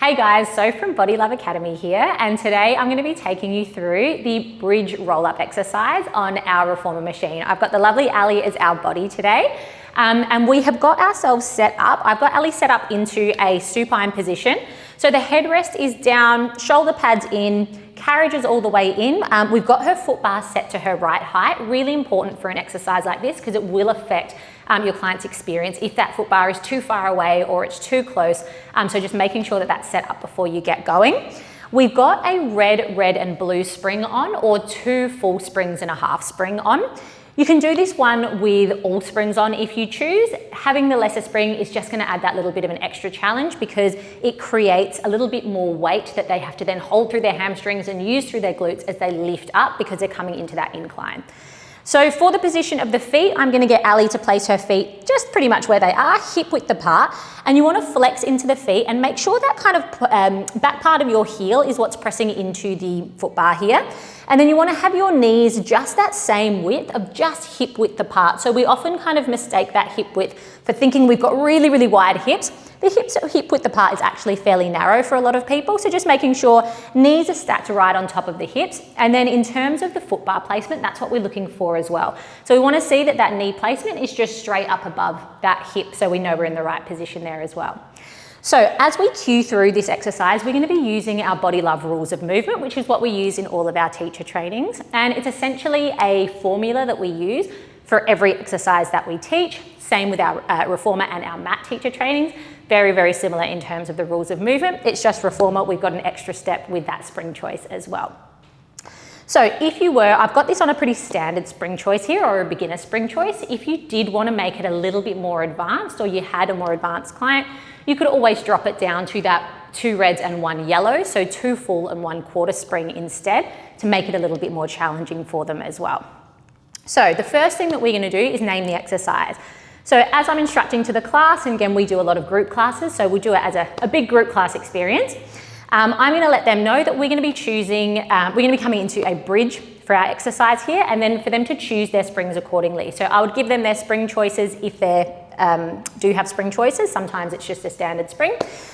Hey guys, so from Bodylove Academy here, and today I'm going to be taking you through the bridge roll-up exercise on our reformer machine. I've got the lovely Ali as our body today, and we have got ourselves set up. I've got Ali set up into a supine position. So the headrest is down, shoulder pads in, carriage is all the way in. We've got her foot bar set to her right height. Really important for an exercise like this because it will affect your client's experience if that foot bar is too far away or it's too close. So just making sure that that's set up before you get going. We've got a red and blue spring on, or 2 full springs and a half spring on. You can do this one with all springs on if you choose. Having the lesser spring is just going to add that little bit of an extra challenge because it creates a little bit more weight that they have to then hold through their hamstrings and use through their glutes as they lift up because they're coming into that incline. So for the position of the feet, I'm going to get Ali to place her feet just pretty much where they are, hip width apart, and you want to flex into the feet and make sure that kind of back part of your heel is what's pressing into the foot bar here. And then you want to have your knees just that same width of just hip width apart. So we often kind of mistake that hip width for thinking we've got really wide hips. The hip width apart is actually fairly narrow for a lot of people. So just making sure knees are stacked right on top of the hips. And then in terms of the foot bar placement, that's what we're looking for as well. So we want to see that that knee placement is just straight up above that hip so we know we're in the right position there as well. So as we cue through this exercise, we're going to be using our Bodylove rules of movement, which is what we use in all of our teacher trainings. And it's essentially a formula that we use for every exercise that we teach. Same with our reformer and our mat teacher trainings. Very similar in terms of the rules of movement. It's just reformer, we've got an extra step with that spring choice as well. So if you were, I've got this on a pretty standard spring choice here, or a beginner spring choice. If you did want to make it a little bit more advanced, or you had a more advanced client, you could always drop it down to that 2 reds and 1 yellow, so 2 full and 1/4 spring instead, to make it a little bit more challenging for them as well. So the first thing that we're going to do is name the exercise. So as I'm instructing to the class, and again we do a lot of group classes, so we do it as a big group class experience. I'm going to let them know that we're going to be choosing, we're going to be coming into a bridge for our exercise here, and then for them to choose their springs accordingly. So I would give them their spring choices if they do have spring choices. Sometimes it's just a standard spring.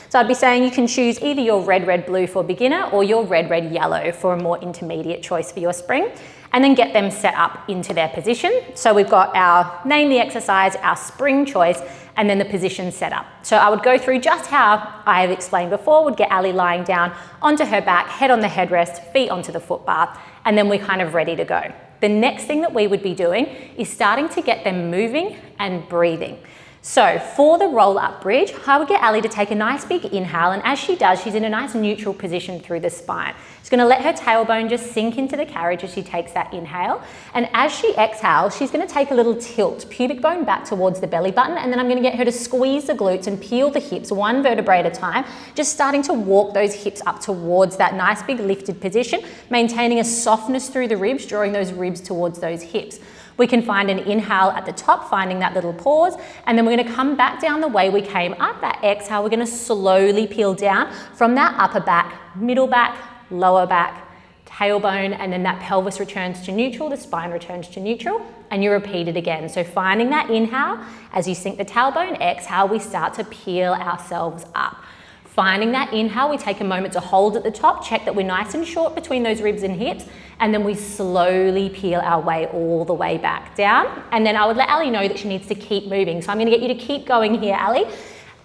So I'd be saying you can choose either your red, blue for beginner, or your red, yellow for a more intermediate choice for your spring, and then get them set up into their position. So we've got our name the exercise, our spring choice, and then the position set up. So I would go through just how I have explained before, would get Ali lying down onto her back, head on the headrest, feet onto the foot bar, and then we're kind of ready to go. The next thing that we would be doing is starting to get them moving and breathing. So for the roll-up bridge, I would get Ali to take a nice big inhale, and as she does, she's in a nice neutral position through the spine. She's going to let her tailbone just sink into the carriage as she takes that inhale, and as she exhales, she's going to take a little tilt, pubic bone back towards the belly button, and then I'm going to get her to squeeze the glutes and peel the hips 1 vertebrae at a time, just starting to walk those hips up towards that nice big lifted position, maintaining a softness through the ribs, drawing those ribs towards those hips. We can find an inhale at the top, finding that little pause, and then we're going to come back down the way we came up. That exhale, we're going to slowly peel down from that upper back, middle back, lower back, tailbone, and then that pelvis returns to neutral, the spine returns to neutral, and you repeat it again. So finding that inhale, as you sink the tailbone, exhale, we start to peel ourselves up. Finding that inhale, we take a moment to hold at the top, check that we're nice and short between those ribs and hips, and then we slowly peel our way all the way back down. And then I would let Ali know that she needs to keep moving. So I'm going to get you to keep going here, Ali.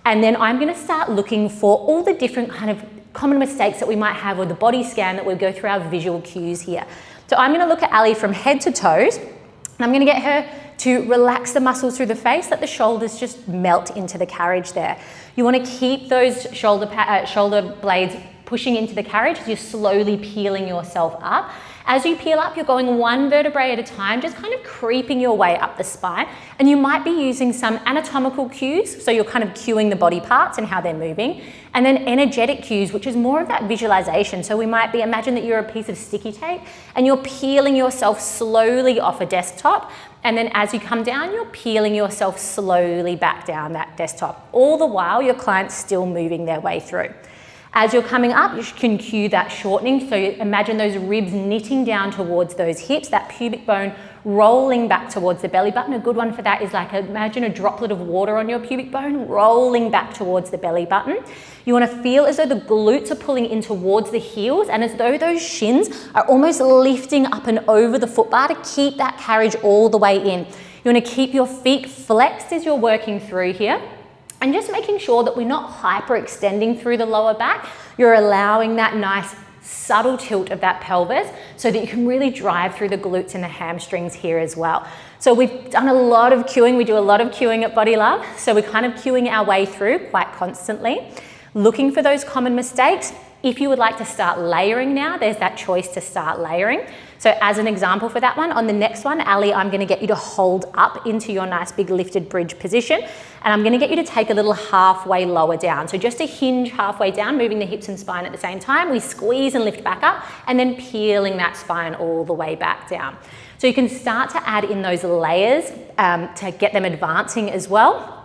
And then I'm going to start looking for all the different kind of common mistakes that we might have with the body scan that we go through our visual cues here. So I'm going to look at Ali from head to toes, and I'm going to get her to relax the muscles through the face, let the shoulders just melt into the carriage there. You want to keep those shoulder blades pushing into the carriage as you're slowly peeling yourself up. As you peel up, you're going 1 vertebrae at a time, just kind of creeping your way up the spine. And you might be using some anatomical cues, so you're kind of cueing the body parts and how they're moving. And then energetic cues, which is more of that visualization. So we might be, imagine that you're a piece of sticky tape and you're peeling yourself slowly off a desktop. And then as you come down, you're peeling yourself slowly back down that desktop. All the while, your client's still moving their way through. As you're coming up, you can cue that shortening. So imagine those ribs knitting down towards those hips, that pubic bone rolling back towards the belly button. A good one for that is like, imagine a droplet of water on your pubic bone rolling back towards the belly button. You want to feel as though the glutes are pulling in towards the heels and as though those shins are almost lifting up and over the foot bar to keep that carriage all the way in. You want to keep your feet flexed as you're working through here. And just making sure that we're not hyperextending through the lower back. You're allowing that nice subtle tilt of that pelvis so that you can really drive through the glutes and the hamstrings here as well. So we've done a lot of cueing. We do a lot of cueing at Bodylove. So we're kind of cueing our way through quite constantly, looking for those common mistakes. If you would like to start layering now, there's that choice to start layering. So as an example for that one, on the next one, Ali, I'm gonna get you to hold up into your nice big lifted bridge position. And I'm gonna get you to take a little halfway lower down. So just a hinge halfway down, moving the hips and spine at the same time. We squeeze and lift back up and then peeling that spine all the way back down. So you can start to add in those layers to get them advancing as well.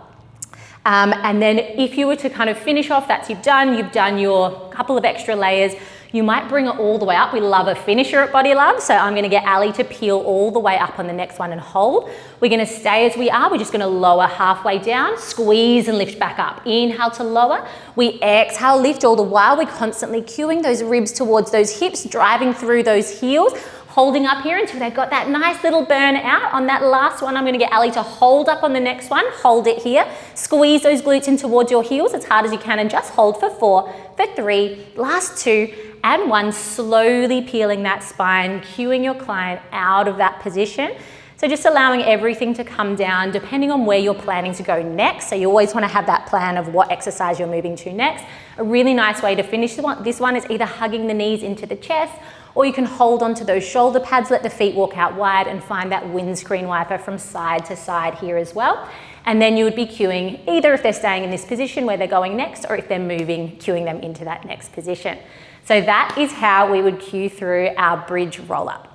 And then if you were to kind of finish off, you've done your couple of extra layers. You might bring it all the way up. We love a finisher at Bodylove. So I'm gonna get Ali to peel all the way up on the next one and hold. We're gonna stay as we are. We're just gonna lower halfway down, squeeze and lift back up. Inhale to lower. We exhale, lift all the while. We're constantly cueing those ribs towards those hips, driving through those heels, holding up here until they've got that nice little burn out. On that last one, I'm gonna get Ali to hold up on the next one. Hold it here. Squeeze those glutes in towards your heels as hard as you can and just hold for 4, for 3, last 2, and 1. Slowly peeling that spine, cueing your client out of that position. So just allowing everything to come down depending on where you're planning to go next. So you always want to have that plan of what exercise you're moving to next. A really nice way to finish this one is either hugging the knees into the chest, or you can hold onto those shoulder pads, let the feet walk out wide and find that windscreen wiper from side to side here as well. And then you would be cueing either if they're staying in this position where they're going next, or if they're moving, cueing them into that next position. So that is how we would cue through our bridge roll up.